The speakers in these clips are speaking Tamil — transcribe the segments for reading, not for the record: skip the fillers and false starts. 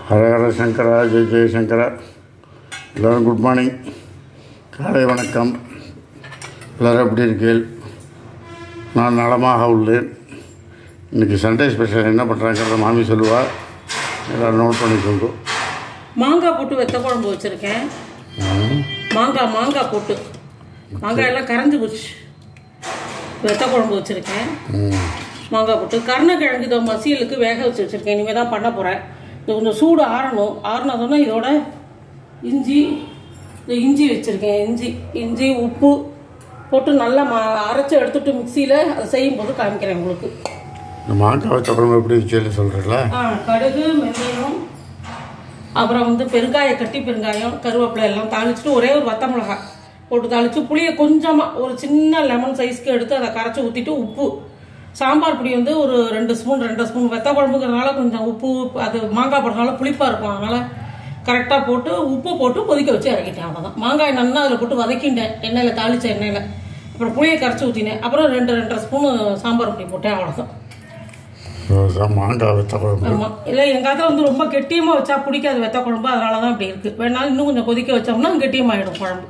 ஹரஹர சங்கரா, ஜெய் ஜெயசங்கரா. எல்லோரும் குட் மார்னிங், காலை வணக்கம். எல்லோரும் எப்படி இருக்கீர்கள்? நான் நலமாக உள்ளேன். இன்றைக்கி சண்டே ஸ்பெஷல் என்ன பண்ணுறாங்கிறத மாமி சொல்லுவாள். எல்லோரும் நோட் பண்ணி சொல்லுவோம். மாங்காய் போட்டு வெத்த குழம்பு வச்சுருக்கேன். மாங்காய் போட்டு மாங்காய் எல்லாம் கரைஞ்சி போச்சு. வெத்த குழம்பு வச்சுருக்கேன். மாங்காய் போட்டு கருணக்கிழங்கு இதை மசியலுக்கு வேக வச்சு வச்சுருக்கேன். இனிமேல் தான் பண்ண போகிறேன். இது கொஞ்சம் சூடு ஆறினதுன்னா இதோட இஞ்சி வச்சுருக்கேன். இஞ்சி உப்பு போட்டு நல்லா அரைச்சி எடுத்துட்டு மிக்சியில் அதை செய்யும்போது காமிக்கிறேன் உங்களுக்கு. மாங்காய் வச்ச குழம்பு எப்படி வச்சு சொல்கிறீங்களா? கடுகு, வெந்தயம், அப்புறம் கட்டி பெருங்காயம், கருவேப்பிலை எல்லாம் தாளிச்சுட்டு ஒரே ஒரு வத்த மிளகாய் போட்டு தாளித்து புளியை கொஞ்சமாக ஒரு சின்ன லெமன் சைஸ்க்கு எடுத்து அதை கரைச்சி ஊற்றிட்டு உப்பு, சாம்பார் பொடி ஒரு 2 ஸ்பூன் வெத்த குழம்புங்கிறதுனால கொஞ்சம் உப்பு, அது மாங்காய் போடுறதுனால புளிப்பாக இருக்கும், அதனால் கரெக்டாக போட்டு உப்பு போட்டு கொதிக்க வச்சு இறக்கிட்டேன். அவ்வளோதான். மாங்காய் நல்லா அதில் போட்டு வதக்கிட்டேன், எண்ணெயில் தாளித்த எண்ணெயில். அப்புறம் புளியை கரைச்சி ஊற்றினேன். அப்புறம் 2 ஸ்பூனு சாம்பார் பொடி போட்டேன். அவ்வளோதான். மாங்காய் வெத்த குழம்பு. ஆமாம். இல்லை எங்கள் அதில் ரொம்ப கெட்டியமாக வச்சா பிடிக்காது வெத்த குழம்பு, அதனால தான் இப்படி இருக்குது. வேணாலும் இன்னும் கொஞ்சம் கொதிக்க வச்சோம்னா கெட்டியமாகிடும் குழம்பு.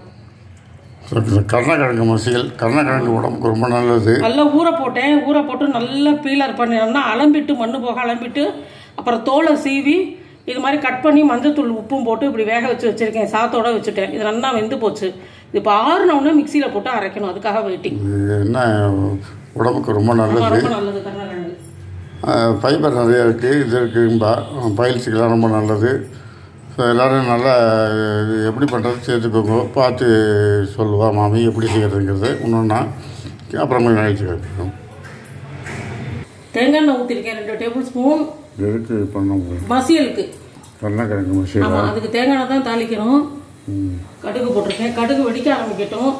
கருணக்கிழங்கு மசியல். கருணக்கிழங்கு உடம்புக்கு ரொம்ப நல்லது. நல்லா ஊற போட்டு நல்லா பீலர் பண்ணிடணும்னா அலம்பிட்டு, மண்ணு போக அலம்பிட்டு, அப்புறம் தோலை சீவி இது மாதிரி கட் பண்ணி மஞ்சத்தூள் உப்பும் போட்டு இப்படி வேக வச்சுருக்கேன். சாத்தோட வச்சுட்டேன். இது நல்லா வெந்து போச்சு. இது இப்போ ஆறுனவுடனே மிக்சியில் போட்டு அரைக்கணும். அதுக்காக வெயிட்டிங். என்ன உடம்புக்கு ரொம்ப நல்லது. ரொம்ப நல்லது கருணக்கிழங்கு. ஃபைபர் நிறையா இருக்குது. இது இருக்கும்பா பயிற்சிக்கெல்லாம் ரொம்ப நல்லது. ஸோ எல்லோரும் நல்லா எப்படி பண்ணுறது சேர்த்துக்கோங்க. பார்த்து சொல்லுவா மாமி எப்படி செய்கிறதுங்கிறது ஒன்றுன்னா. அப்புறமா நினைச்சு கேட்கணும். தேங்காய் எண்ணெய் ஊற்றிருக்கேன் 2 டேபிள் ஸ்பூன். எதுக்கு பண்ண மசியலுக்கு? கருணக்கிழங்கு மசியல். ஆமாம், அதுக்கு தேங்காய் எண்ணெய் தான் தாளிக்கணும். கடுகு போட்டிருக்கேன். கடுகு வெடிக்க ஆரம்பிக்கட்டும்.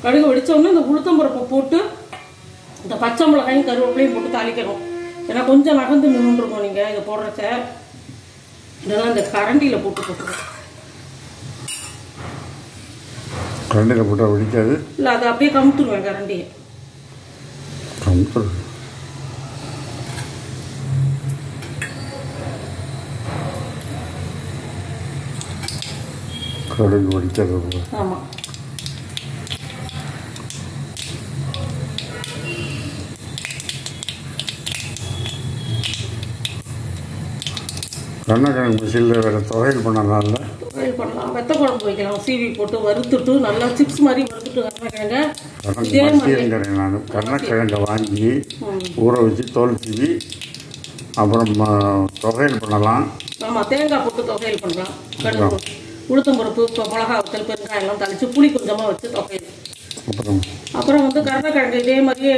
கடுகு வெடித்தோடனே இந்த உளுத்தம்பருப்பை போட்டு இந்த பச்சை மிளகாயும் கருவேப்பிலையும் போட்டு தாளிக்கணும். ஏன்னா கொஞ்சம் நகர்ந்து நின்றுருக்கோம் நீங்கள் இதை போடுறச்ச. இதெல்லாம் இந்த கரண்டியில் போட்டுருக்கோம். கரண்டியில் போட்டால் வெடிக்காது? இல்லை, அதை அப்படியே கமுத்துருவேன் கரண்டியை. கடுகு வெடிக்கிறது. ஆமாம். கருணக்கிழங்கு மசியலில் வேறு தொகையில் பண்ணலாம். தொகையில் பண்ணலாம், வெத்த குழம்பு வைக்கலாம். சீவி போட்டு வறுத்துட்டு நல்லா சிப்ஸ் மாதிரி வறுத்துட்டு கருணக்கிழங்கு நான் கருணக்கிழங்கை வாங்கி ஊற வச்சு தோல் சீவி அப்புறம் தொகையில் பண்ணலாம். ஆமாம், தேங்காய் போட்டு தொகையில் பண்ணலாம். கடுகு, உளுத்தம்பருப்பு, மிளகா வத்தல், பெருங்காயம் எல்லாம் தாளித்து புளி கொஞ்சமாக வச்சு தொகையில். அப்புறம் கருணக்கிழங்கு இதே மாதிரியே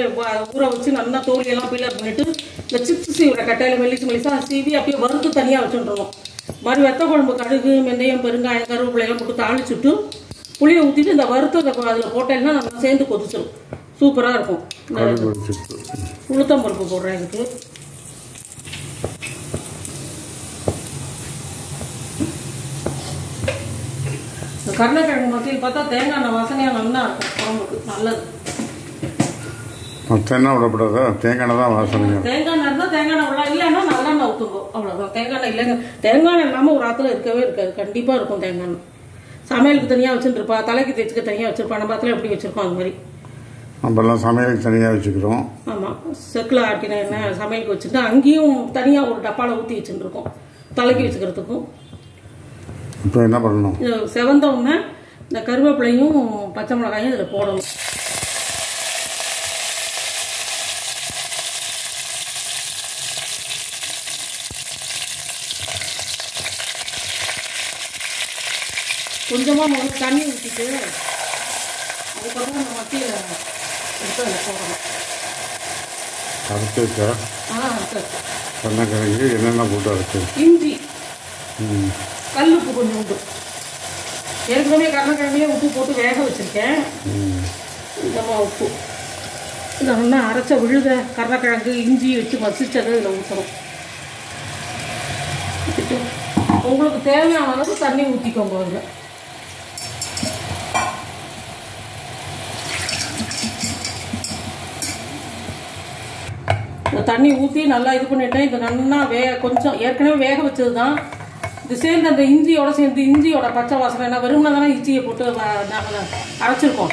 ஊற வச்சு நல்லா தோலியெல்லாம் பீலர் பண்ணிவிட்டு இந்த சிப்ஸ் சீவிர கட்டையில் மெலிசா சீவி அப்படியே வறுத்து தனியாக வச்சுட்டுருவோம். மாதிரி வெத்த குழம்பு கடுகு, வெந்தயம், பெருங்காயம், கருவேப்பிலையெல்லாம் போட்டு தாளிச்சுட்டு புளியை ஊற்றிட்டு இந்த வறுத்ததை அதில் போட்டேன்னா நல்லா சேர்ந்து கொதிச்சிடும். சூப்பராக இருக்கும். உளுத்தம்பருப்பு போடுறேன் இதுக்கு. கருணக்கிழங்கு மசியல் பார்த்தா தேங்காய் எண்ணெய் வாசனையாக நல்லா இருக்கும். குழம்புக்கு நல்லது. தேங்காய் விடப்படாதா? தேங்காய் எண்ணெய் தான் வாசனை. தேங்காய் எண்ணெய் இருந்தால் தேங்காய் எண்ணெய் விடலாம், இல்லைன்னா நல்லெண்ணெய் ஊற்றுங்க. அவ்வளோதான். தேங்காய் எண்ணெய் இல்லைங்க, தேங்காய் எண்ணெய் இல்லாமல் ஒரு ஆற்றுல இருக்கவே இருக்காது. கண்டிப்பாக இருக்கும் தேங்காய் எண்ணெய். சமையலுக்கு தனியாக வச்சுருப்பா, தலைக்கு தேய்ச்சிக்க தனியாக வச்சுருப்பா. நம்ம பாத்தில் எப்படி வச்சுருக்கோம் அது மாதிரி நம்மலாம் சமையலுக்கு தனியாக வச்சுக்கிறோம். ஆமாம், செக்கில் ஆட்டின எண்ணெய் சமையலுக்கு வச்சுட்டு அங்கேயும் தனியாக ஒரு டப்பாவில் ஊற்றி வச்சுருக்கோம் தலைக்கு வச்சுக்கிறதுக்கும். இப்போ என்ன பண்ணணும்? செவந்த உடனே இந்த கருவேப்பிலையும் பச்சை மிளகாயும் இதில் போடணும். கொஞ்சமாக முதல்ல தண்ணி ஊற்றிட்டு அதுக்கப்புறம் அந்த மத்தியில் எடுத்து அதில் போடணும். அரைச்சி வச்சா? கருணக்கிழங்கு என்னென்ன போட்டு அரைச்சி? இஞ்சி, கல் உப்பு கொஞ்சம் உண்டு. ஏற்கனவே கருணக்கிழமையே உப்பு போட்டு வேக வச்சுருக்கேன். கொஞ்சமாக உப்பு. இதை நல்லா அரைச்ச விழுத கருணக்கிழங்கு இஞ்சி வச்சு மசிச்சதை இதில் ஊற்றணும். உங்களுக்கு தேவையான அளவு தண்ணி ஊற்றிக்கோங்க. அதில் தண்ணி ஊற்றி நல்லா இது பண்ணிட்டேன். இது நல்லா கொஞ்சம் ஏற்கனவே வேக வச்சது தான். இது சேர்ந்து அந்த இஞ்சியோட சேர்ந்து இஞ்சியோட பச்சை வாசனை, ஏன்னா வெறும்னா தானே இஞ்சியை போட்டு நாங்கள் அரைச்சிருக்கோம்.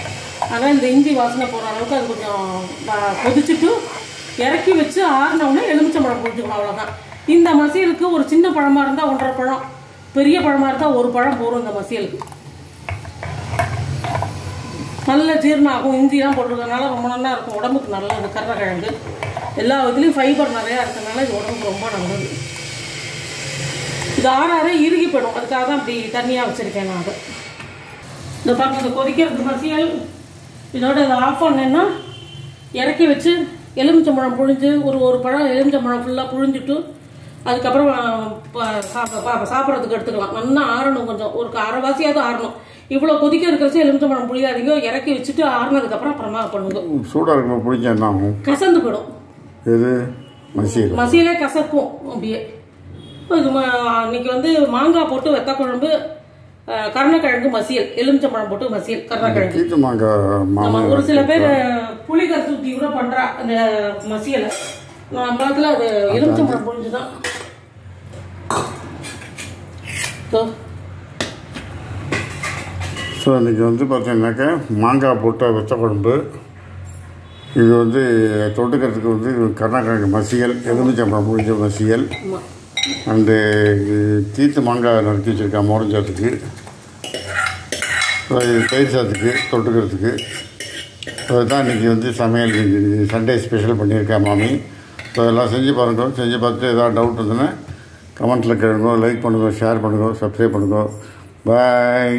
அதனால் இந்த இஞ்சி வாசனை போகிற அளவுக்கு அது கொஞ்சம் கொதிச்சுட்டு இறக்கி வச்சு ஆறினவுடனே எலுமிச்சம்பழம் புழிஞ்சுக்கணும். அவ்வளோதான். இந்த மசியலுக்கு ஒரு சின்ன பழமாக இருந்தால் 1.5 பழம், பெரிய பழமாக இருந்தால் 1 பழம் போடும் இந்த மசியலுக்கு. நல்ல ஜீரணம் ஆகும். இஞ்சிலாம் போட்டுருக்கறதுனால ரொம்ப நல்லா இருக்கும், உடம்புக்கு நல்லது. கருணக்கிழங்கு எல்லா விதத்துலேயும் ஃபைபர் நிறையா இருக்கிறதுனால இது உடம்புக்கு ரொம்ப நல்லது. இது ஆறாறு இறுகி போயிடும், அதுக்காக தான் அப்படி தண்ணியாக வச்சுருக்கேன் நான். இந்த பார்த்து இந்த கொதிக்கிறது மசியல். இதோட இதை ஆஃப் பண்ணேன்னா இறக்கி வச்சு எலுமிச்சம்பழம் புழிஞ்சு ஒரு பழம் எலுமிச்சம்பழம் ஃபுல்லாக புழிஞ்சிட்டு அதுக்கப்புறம் சாப்பிட்றதுக்கு எடுத்துக்கலாம். நல்லா ஆறணும், கொஞ்சம் ஒரு அரைவாசியாவது ஆறணும். இவ்வளோ கொதிக்க இருக்கிறச்சு எலுமிச்சம்பழம் புளியாதீங்க, இறக்கி வச்சுட்டு ஆறினதுக்கப்புறம் அப்புறமா பண்ணுங்க. சூடாக இருக்கும் புளிஞ்சா என்ன ஆகும்? கசந்து போயிடும். எது மசியலே கசக்கும் அப்படியே. இது இன்னைக்கு வந்து மாங்காய் போட்டு வெத்த குழம்பு, கருணக்கிழங்கு மசியல், எலுமிச்சம்பழம் போட்டு மசியல், கருணக்கிழங்கு. ஒரு சில பேர் புளி கரைச்சி ஊற்றி கூட பண்றா அந்த மசியலை. நம்மளத்துல அது எலுமிச்சம்பழம் புழிஞ்சுதான். ஸோ இன்றைக்கி வந்து பார்த்தீங்கன்னாக்கா மாங்காய் போட்ட வெத்த குழம்பு, இது வந்து தொட்டுக்கிறதுக்கு வந்து கருணக்கிழங்கு மசியல், எலுமிச்சம்பழம் புழிஞ்ச மசியல், அண்டு தீத்து மாங்காய் நறுக்கி வச்சுருக்கா மோரஞ்சாத்துக்கு, இது தயிர் சாத்துக்கு தொட்டுக்கிறதுக்கு. அதுதான் இன்றைக்கி வந்து சமையல். இன்றைக்கி சண்டே ஸ்பெஷல் பண்ணியிருக்கேன் மாமி. ஸோ அதெல்லாம் செஞ்சு பாருங்க. செஞ்சு பார்த்துட்டு எதாவது டவுட் இருந்ததுன்னா கமெண்ட்டில் கேளுங்க, லைக் பண்ணுங்க, ஷேர் பண்ணுங்க, சப்ஸ்கிரைப் பண்ணுங்க. பாய்.